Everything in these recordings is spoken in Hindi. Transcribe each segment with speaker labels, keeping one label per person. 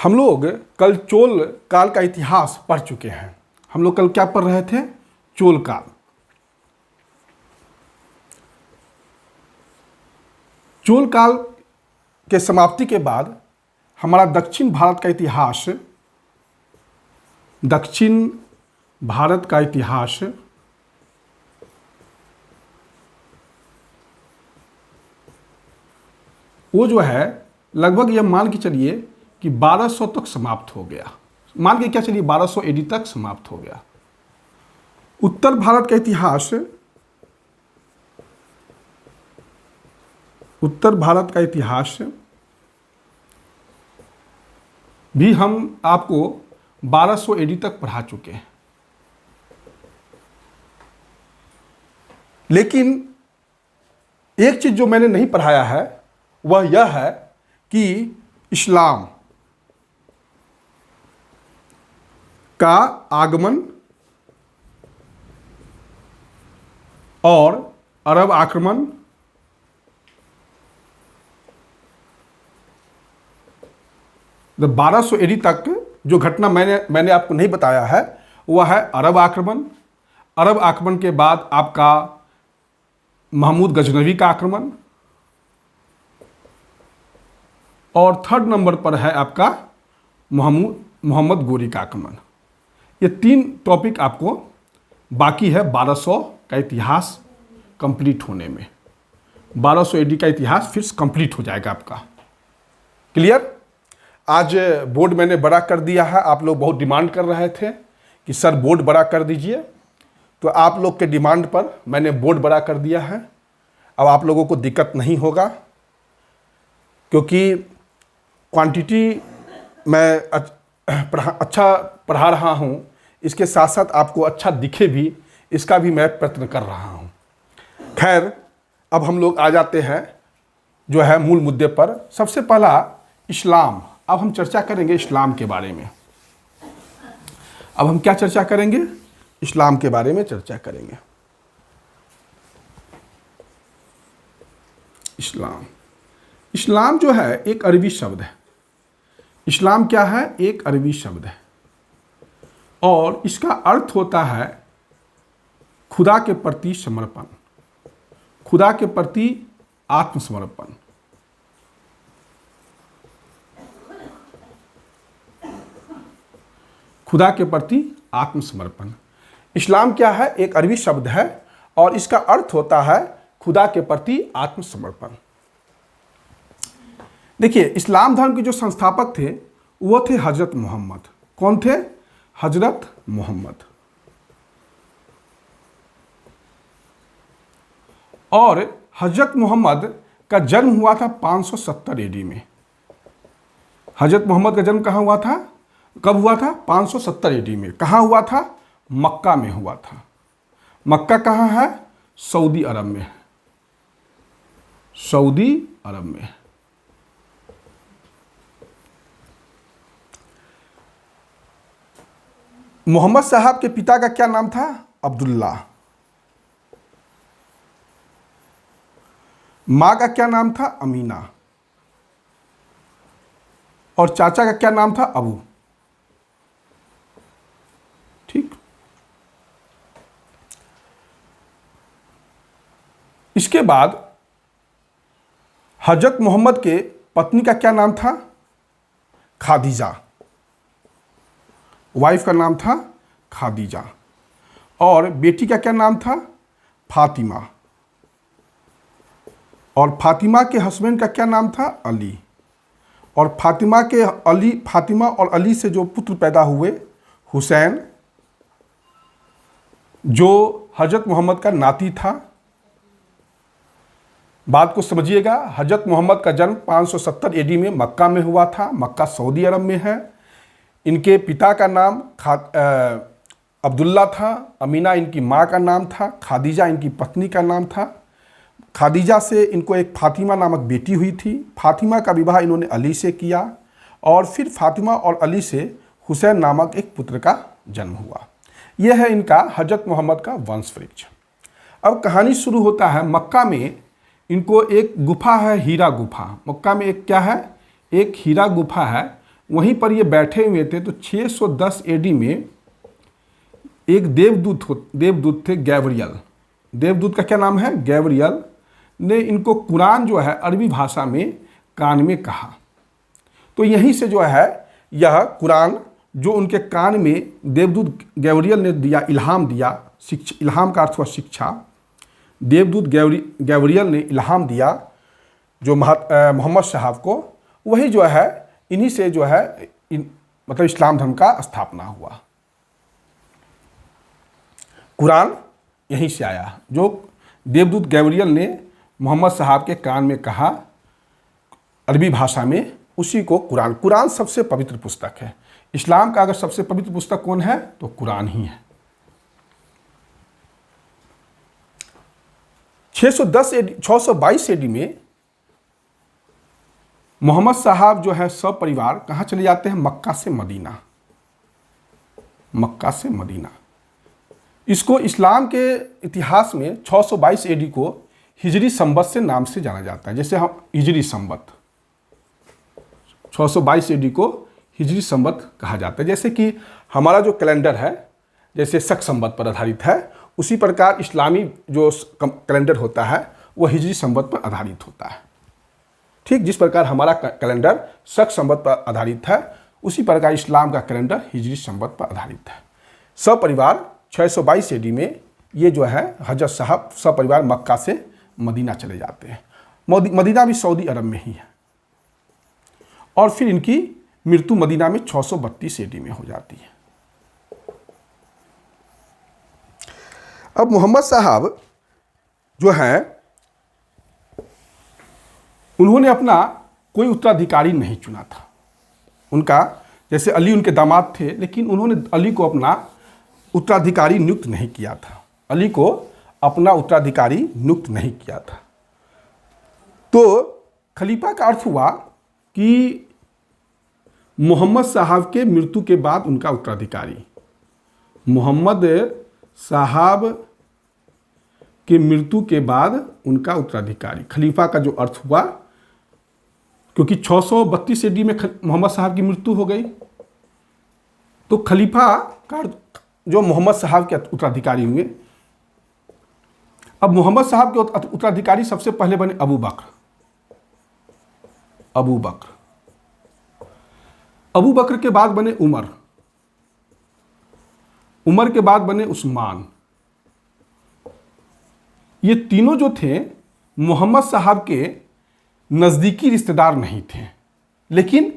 Speaker 1: हम लोग कल चोल काल का इतिहास पढ़ चुके हैं। हम लोग कल क्या पढ़ रहे थे? चोल काल। चोल काल के समाप्ति के बाद हमारा दक्षिण भारत का इतिहास, दक्षिण भारत का इतिहास वो जो है लगभग ये मान के चलिए कि 1200 तक समाप्त हो गया। मान के क्या चलिए 1200 एडी तक समाप्त हो गया। उत्तर भारत का इतिहास, उत्तर भारत का इतिहास भी हम आपको 1200 एडी तक पढ़ा चुके हैं। लेकिन एक चीज जो मैंने नहीं पढ़ाया है वह यह है कि इस्लाम का आगमन और अरब आक्रमण जब 1200 एडी तक जो घटना मैंने आपको नहीं बताया है वह है अरब आक्रमण। अरब आक्रमण के बाद आपका महमूद गजनवी का आक्रमण, और थर्ड नंबर पर है आपका मोहम्मद गोरी का आक्रमण। ये तीन टॉपिक आपको बाकी है 1200 का इतिहास कंप्लीट होने में। 1200 एडी का इतिहास फिर कंप्लीट हो जाएगा आपका। क्लियर? आज बोर्ड मैंने बड़ा कर दिया है। आप लोग बहुत डिमांड कर रहे थे कि सर बोर्ड बड़ा कर दीजिए, तो आप लोग के डिमांड पर मैंने बोर्ड बड़ा कर दिया है। अब आप लोगों को दिक्कत नहीं होगा, क्योंकि क्वांटिटी मैं अच्छा पढ़ा रहा हूँ, इसके साथ साथ आपको अच्छा दिखे भी, इसका भी मैं प्रयत्न कर रहा हूँ। खैर, अब हम लोग आ जाते हैं जो है मूल मुद्दे पर। सबसे पहला इस्लाम। अब हम चर्चा करेंगे इस्लाम के बारे में। अब हम क्या चर्चा करेंगे? इस्लाम के बारे में चर्चा करेंगे। इस्लाम, इस्लाम जो है एक अरबी शब्द है। इस्लाम क्या है? एक अरबी शब्द है और इसका अर्थ होता है खुदा के प्रति समर्पण, खुदा के प्रति आत्मसमर्पण। खुदा के प्रति आत्मसमर्पण। इस्लाम क्या है? एक अरबी शब्द है और इसका अर्थ होता है खुदा के प्रति आत्मसमर्पण। देखिए, इस्लाम धर्म के जो संस्थापक थे वो थे हजरत मोहम्मद। कौन थे? हजरत मोहम्मद। और हजरत मोहम्मद का जन्म हुआ था 570 एडी में। हजरत मोहम्मद का जन्म कहाँ हुआ था? कब हुआ था? 570 एडी में। कहाँ हुआ था? मक्का में हुआ था। मक्का कहाँ है? सऊदी अरब में है। सऊदी अरब में। मोहम्मद साहब के पिता का क्या नाम था? अब्दुल्ला। माँ का क्या नाम था? अमीना। और चाचा का क्या नाम था? अबू। ठीक। इसके बाद हजरत मोहम्मद के पत्नी का क्या नाम था? खादीजा। वाइफ का नाम था खादीजा। और बेटी का क्या नाम था? फातिमा। और फातिमा के हस्बैंड का क्या नाम था? अली। और फातिमा और अली से जो पुत्र पैदा हुए, हुसैन, जो हजरत मोहम्मद का नाती था। बात को समझिएगा, हजरत मोहम्मद का जन्म 570 एडी में मक्का में हुआ था। मक्का सऊदी अरब में है। इनके पिता का नाम अब्दुल्ला था। अमीना इनकी माँ का नाम था। खादीजा इनकी पत्नी का नाम था। खादीजा से इनको एक फातिमा नामक बेटी हुई थी। फातिमा का विवाह इन्होंने अली से किया और फिर फातिमा और अली से हुसैन नामक एक पुत्र का जन्म हुआ। यह है इनका हजरत मोहम्मद का वंश वृक्ष। अब कहानी शुरू होता है मक्का में। इनको एक गुफा है, हीरा गुफा। मक्का में एक क्या है? एक हीरा गुफा है वहीं पर ये बैठे हुए थे। तो 610 एडी में एक देवदूत थे गैब्रियल। देवदूत का क्या नाम है? गैब्रियल ने इनको कुरान जो है अरबी भाषा में कान में कहा। तो यहीं से जो है यह कुरान जो उनके कान में देवदूत गैब्रियल ने दिया, इल्हाम दिया, शिक्षा, इल्हाम का अर्थ हुआ शिक्षा। देवदूत गैब्रियल ने इल्हाम दिया जो मोहम्मद साहब को, वही जो है इन्हीं से जो है मतलब इस्लाम धर्म का स्थापना हुआ। कुरान यहीं से आया, जो देवदूत गैब्रियल ने मोहम्मद साहब के कान में कहा अरबी भाषा में, उसी को कुरान सबसे पवित्र पुस्तक है। इस्लाम का अगर सबसे पवित्र पुस्तक कौन है तो कुरान ही है। 622 एडी में मोहम्मद साहब जो है सब परिवार कहाँ चले जाते हैं? मक्का से मदीना। मक्का से मदीना। इसको इस्लाम के इतिहास में 622 एडी को हिजरी संबत से नाम से जाना जाता है। जैसे हम हिजरी संबत 622 एडी को हिजरी संबत कहा जाता है। जैसे कि हमारा जो कैलेंडर है जैसे शक संबत पर आधारित है, उसी प्रकार इस्लामी जो कैलेंडर होता है वह हिजरी संबत पर आधारित होता है। ठीक जिस प्रकार हमारा कैलेंडर शक संबत पर आधारित है, उसी प्रकार इस्लाम का कैलेंडर हिजरी संबत पर आधारित है। सब परिवार 622 एडी में ये जो है हजरत साहब सब परिवार मक्का से मदीना चले जाते हैं। मदीना भी सऊदी अरब में ही है। और फिर इनकी मृत्यु मदीना में 632 एडी में हो जाती है। अब मोहम्मद साहब जो है उन्होंने अपना कोई उत्तराधिकारी नहीं चुना था। उनका जैसे अली उनके दामाद थे, लेकिन उन्होंने अली को अपना उत्तराधिकारी नियुक्त नहीं किया था। अली को अपना उत्तराधिकारी नियुक्त नहीं किया था। तो खलीफा का अर्थ हुआ कि मोहम्मद साहब के मृत्यु के बाद उनका उत्तराधिकारी, मोहम्मद साहब के मृत्यु के बाद उनका उत्तराधिकारी। खलीफा का जो अर्थ हुआ, क्योंकि 632 एडी में मोहम्मद साहब की मृत्यु हो गई, तो खलीफा का जो मोहम्मद साहब के उत्तराधिकारी हुए। अब मोहम्मद साहब के उत्तराधिकारी सबसे पहले बने अबू बकर। अबू बकर के बाद बने उमर। उमर के बाद बने उस्मान। ये तीनों जो थे मोहम्मद साहब के नज़दीकी रिश्तेदार नहीं थे, लेकिन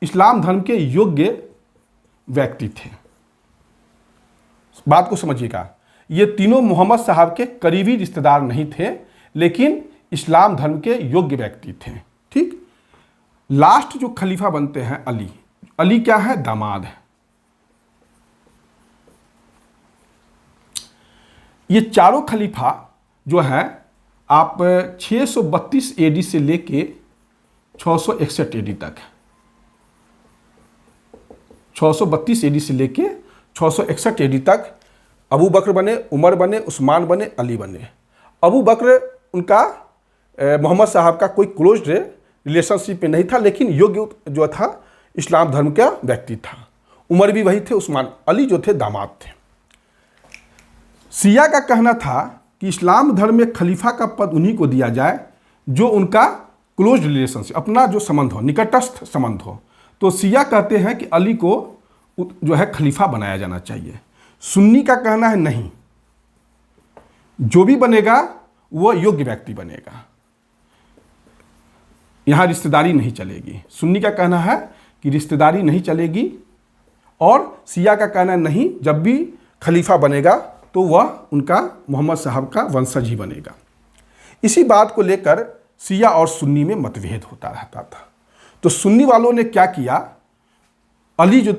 Speaker 1: इस्लाम धर्म के योग्य व्यक्ति थे। बात को समझिएगा, ये तीनों मोहम्मद साहब के करीबी रिश्तेदार नहीं थे, लेकिन इस्लाम धर्म के योग्य व्यक्ति थे। ठीक। लास्ट जो खलीफा बनते हैं अली। अली क्या है? दामाद है। ये चारों खलीफा जो हैं आप 632 एडी से लेके 661 एडी तक, 632 एडी से लेके 661 एडी तक अबू बकर बने, उमर बने, उस्मान बने, अली बने। अबू बकर उनका मोहम्मद साहब का कोई क्लोज रिलेशनशिप में नहीं था, लेकिन योग्य जो था इस्लाम धर्म का व्यक्ति था। उमर भी वही थे, उस्मान, अली जो थे दामाद थे। शिया का कहना था कि इस्लाम धर्म में खलीफा का पद उन्हीं को दिया जाए जो उनका क्लोज रिलेशनशिप, अपना जो संबंध हो, निकटस्थ संबंध हो। तो शिया कहते हैं कि अली को जो है खलीफा बनाया जाना चाहिए। सुन्नी का कहना है नहीं, जो भी बनेगा वो योग्य व्यक्ति बनेगा, यहां रिश्तेदारी नहीं चलेगी। सुन्नी का कहना है कि रिश्तेदारी नहीं चलेगी, और शिया का कहना नहीं, जब भी खलीफा बनेगा तो वह उनका मोहम्मद साहब का वंशज ही बनेगा। इसी बात को लेकर शिया और सुन्नी में मतभेद होता रहता था। तो सुन्नी वालों ने क्या किया, अली जो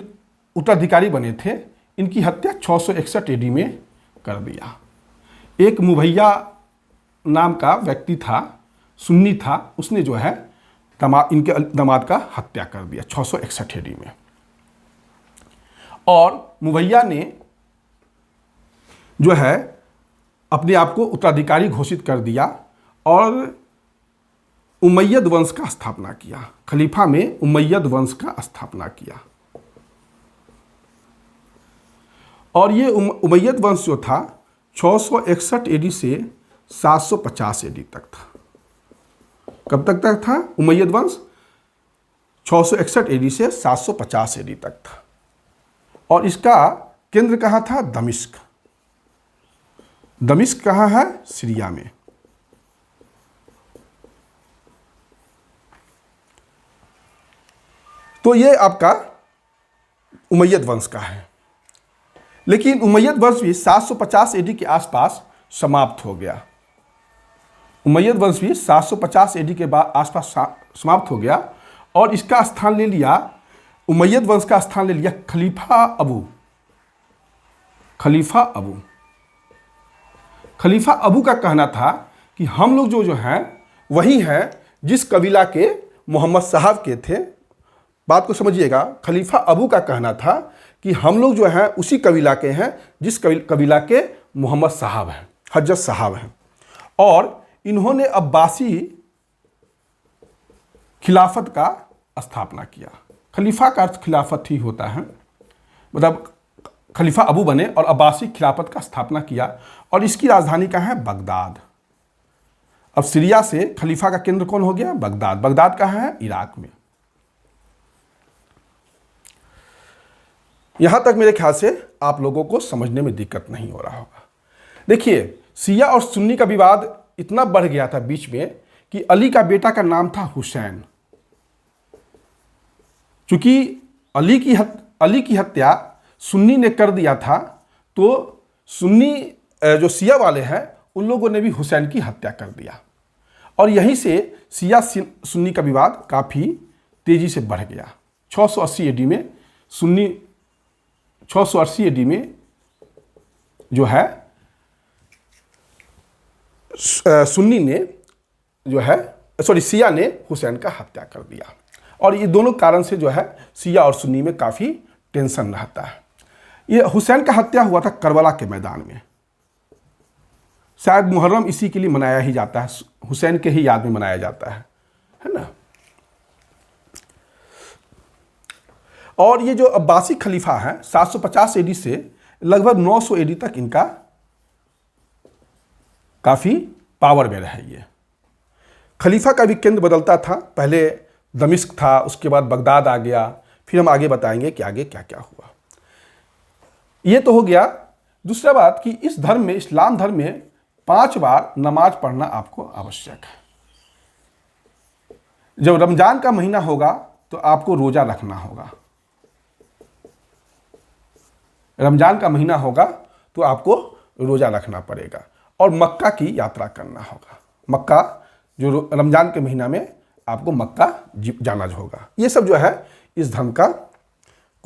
Speaker 1: उत्तराधिकारी बने थे इनकी हत्या 661 एडी में कर दिया। एक मुभैया नाम का व्यक्ति था, सुन्नी था, उसने जो है इनके दामाद का हत्या कर दिया 661 एडी में। और मुभैया ने जो है अपने आप को उत्तराधिकारी घोषित कर दिया, और उमैयद वंश का स्थापना किया। खलीफा में उमैयद वंश का स्थापना किया। और ये उमैयद वंश जो था 661 एडी से 750 एडी तक था। कब तक था उमैयद वंश? 661 एडी से 750 एडी तक था। और इसका केंद्र कहाँ था? दमिश्क। दमिश्क कहाँ है? सीरिया में। तो ये आपका उमैयद वंश का है। लेकिन उमैयद वंश भी 750 एडी के आसपास समाप्त हो गया। उमैयद वंश भी 750 एडी के बाद आसपास समाप्त हो गया और इसका स्थान ले लिया, उमैयद वंश का स्थान ले लिया खलीफा अबू। खलीफा अबू। खलीफा अबू का कहना था कि हम लोग जो हैं वही हैं जिस कबीला के मोहम्मद साहब के थे। बात को समझिएगा, खलीफा अबू का कहना था कि हम लोग जो हैं उसी कबीला के हैं जिस कबीला के मोहम्मद साहब हैं, हजरत साहब हैं। और इन्होंने अब्बासी खिलाफत का स्थापना किया। खलीफा का अर्थ खिलाफत ही होता है, मतलब खलीफा अबू बने और अब्बासी खिलाफत का स्थापना किया। और इसकी राजधानी कहाँ है? बगदाद। अब सीरिया से खलीफा का केंद्र कौन हो गया? बगदाद। बगदाद कहाँ है? इराक में। यहां तक मेरे ख्याल से आप लोगों को समझने में दिक्कत नहीं हो रहा होगा। देखिए, शिया और सुन्नी का विवाद इतना बढ़ गया था बीच में कि अली का बेटा का नाम था हुसैन। चूंकि अली की हत्या सुन्नी ने कर दिया था, तो सुन्नी जो शिया वाले हैं उन लोगों ने भी हुसैन की हत्या कर दिया। और यहीं से शिया सुन्नी का विवाद काफ़ी तेज़ी से बढ़ गया। 680 एडी में सुन्नी 680 एडी में जो है सुन्नी ने जो है शिया ने हुसैन का हत्या कर दिया। और ये दोनों कारण से जो है शिया और सुन्नी में काफ़ी टेंशन रहता है। ये हुसैन का हत्या हुआ था करबला के मैदान में। शायद मुहर्रम इसी के लिए मनाया ही जाता है, हुसैन के ही याद में मनाया जाता है ना। और ये जो अब्बासी खलीफा है 750 एडी से लगभग 900 एडी तक इनका काफ़ी पावर में रहे। ये खलीफा का भी केंद्र बदलता था, पहले दमिश्क था, उसके बाद बगदाद आ गया, फिर हम आगे बताएंगे कि आगे क्या क्या हुआ। ये तो हो गया। दूसरा बात कि इस धर्म में, इस्लाम धर्म में 5 बार नमाज पढ़ना आपको आवश्यक है। जब रमजान का महीना होगा तो आपको रोजा रखना होगा। रमजान का महीना होगा तो आपको रोजा रखना पड़ेगा और मक्का की यात्रा करना होगा। मक्का जो रमजान के महीना में आपको मक्का जाना होगा। ये सब जो है इस धर्म का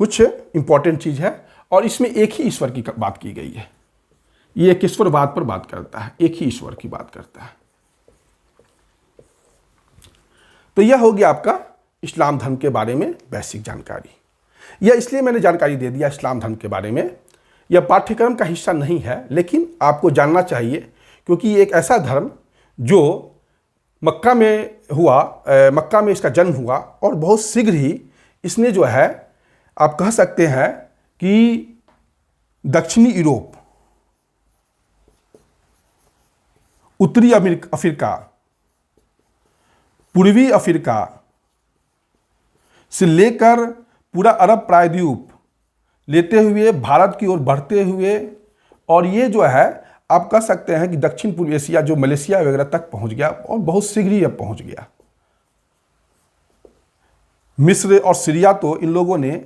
Speaker 1: कुछ इंपॉर्टेंट चीज़ है। और इसमें एक ही ईश्वर की बात की गई है। ये एक ईश्वरवाद पर बात करता है, एक ही ईश्वर की बात करता है। तो यह हो गया आपका इस्लाम धर्म के बारे में बेसिक जानकारी। यह इसलिए मैंने जानकारी दे दिया इस्लाम धर्म के बारे में, यह पाठ्यक्रम का हिस्सा नहीं है, लेकिन आपको जानना चाहिए क्योंकि ये एक ऐसा धर्म जो मक्का में हुआ, मक्का में इसका जन्म हुआ और बहुत शीघ्र ही इसने जो है आप कह सकते हैं कि दक्षिणी यूरोप, उत्तरी अफ्रीका, पूर्वी अफ्रीका से लेकर पूरा अरब प्रायद्वीप लेते हुए भारत की ओर बढ़ते हुए, और ये जो है आप कह सकते हैं कि दक्षिण पूर्व एशिया जो मलेशिया वगैरह तक पहुंच गया और बहुत शीघ्र ही अब पहुंच गया। मिस्र और सीरिया तो इन लोगों ने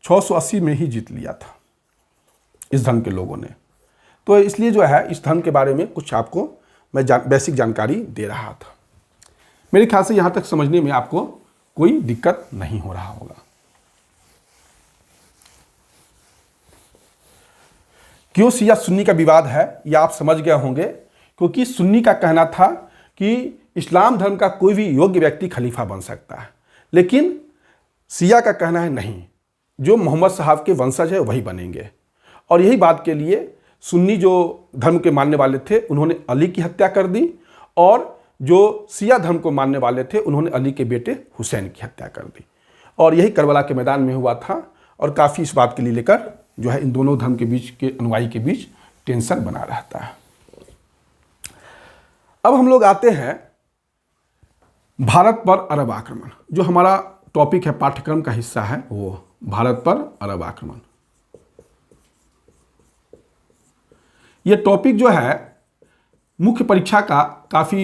Speaker 1: 680 में ही जीत लिया था, इस धर्म के लोगों ने। तो इसलिए जो है इस धर्म के बारे में कुछ आपको मैं बेसिक जानकारी दे रहा था। मेरे ख्याल से यहाँ तक समझने में आपको कोई दिक्कत नहीं हो रहा होगा। क्यों शिया सुन्नी का विवाद है यह आप समझ गए होंगे, क्योंकि सुन्नी का कहना था कि इस्लाम धर्म का कोई भी योग्य व्यक्ति खलीफा बन सकता है, लेकिन शिया का कहना है नहीं, जो मोहम्मद साहब के वंशज है वही बनेंगे। और यही बात के लिए सुन्नी जो धर्म के मानने वाले थे उन्होंने अली की हत्या कर दी और जो शिया धर्म को मानने वाले थे, उन्होंने अली के बेटे हुसैन की हत्या कर दी। और यही करबला के मैदान में हुआ था। और काफ़ी इस बात के लिए लेकर जो है इन दोनों धर्म के बीच के अनुयायी के बीच टेंशन बना रहता है। अब हम लोग आते हैं भारत पर अरब आक्रमण। जो हमारा टॉपिक है, पाठ्यक्रम का हिस्सा है, वो भारत पर अरब आक्रमण। ये टॉपिक जो है मुख्य परीक्षा का काफ़ी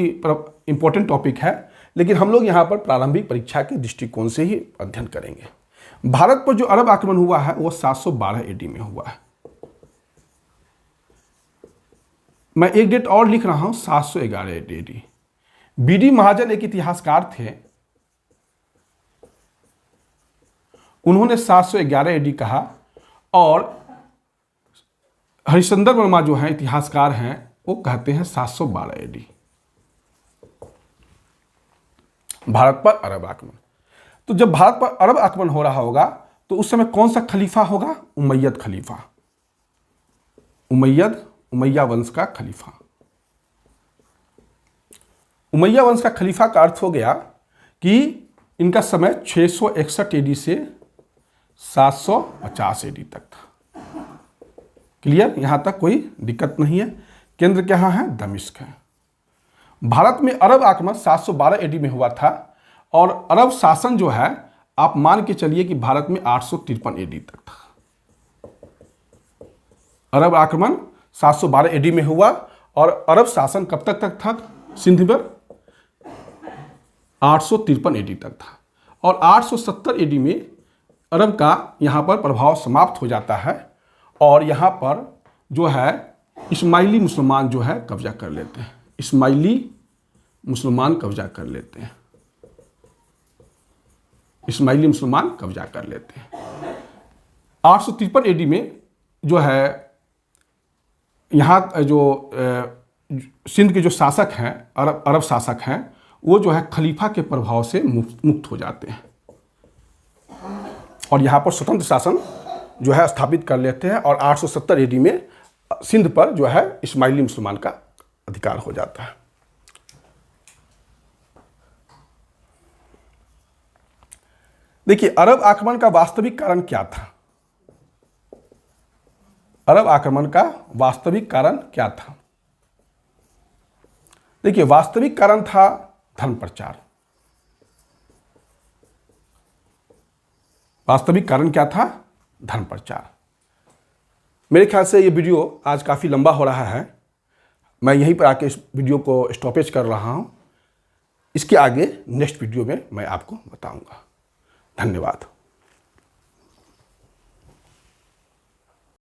Speaker 1: इंपॉर्टेंट टॉपिक है, लेकिन हम लोग यहाँ पर प्रारंभिक परीक्षा के दृष्टिकोण से ही अध्ययन करेंगे। भारत पर जो अरब आक्रमण हुआ है वो 712 AD में हुआ है। मैं एक डेट और लिख रहा हूँ, 711 AD। BD महाजन एक इतिहासकार थे, उन्होंने 711 AD कहा। और हरिश्चंद्र वर्मा जो है इतिहासकार हैं, वो कहते हैं 712 AD। भारत पर अरब आक्रमण। तो जब भारत पर अरब आक्रमण हो रहा होगा तो उस समय कौन सा खलीफा होगा? उमैयद खलीफा। उमैया वंश का खलीफा। उमैया वंश का खलीफा का अर्थ हो गया कि इनका समय 661 AD से 750 AD तक था। क्लियर? यहां तक कोई दिक्कत नहीं है। केंद्र कहाँ है? दमिश्क है। भारत में अरब आक्रमण 712 AD में हुआ था और अरब शासन जो है आप मान के चलिए कि भारत में 853 AD तक था। अरब आक्रमण 712 AD में हुआ और अरब शासन कब तक था सिंध पर? 853 AD तक था। और 870 AD में अरब का यहाँ पर प्रभाव समाप्त हो जाता है और यहाँ पर जो है इस्माइली मुसलमान जो है कब्जा कर लेते हैं। इस्माइली मुसलमान कब्जा कर लेते हैं। इस्माइली मुसलमान कब्जा कर लेते हैं। 853 AD में जो है यहाँ जो सिंध के जो शासक हैं, अरब शासक हैं, वो जो है खलीफा के प्रभाव से मुक्त हो जाते हैं और यहाँ पर स्वतंत्र शासन जो है स्थापित कर लेते हैं। और 870 AD में सिंध पर जो है इस्माइली मुसलमान का अधिकार हो जाता है। देखिए, अरब आक्रमण का वास्तविक कारण क्या था? अरब आक्रमण का वास्तविक कारण क्या था? देखिए, वास्तविक कारण था धर्म प्रचार। वास्तविक कारण क्या था? धर्म प्रचार। मेरे ख्याल से ये वीडियो आज काफ़ी लंबा हो रहा है। मैं यहीं पर आके इस वीडियो को स्टॉपेज कर रहा हूँ। इसके आगे नेक्स्ट वीडियो में मैं आपको बताऊंगा। धन्यवाद।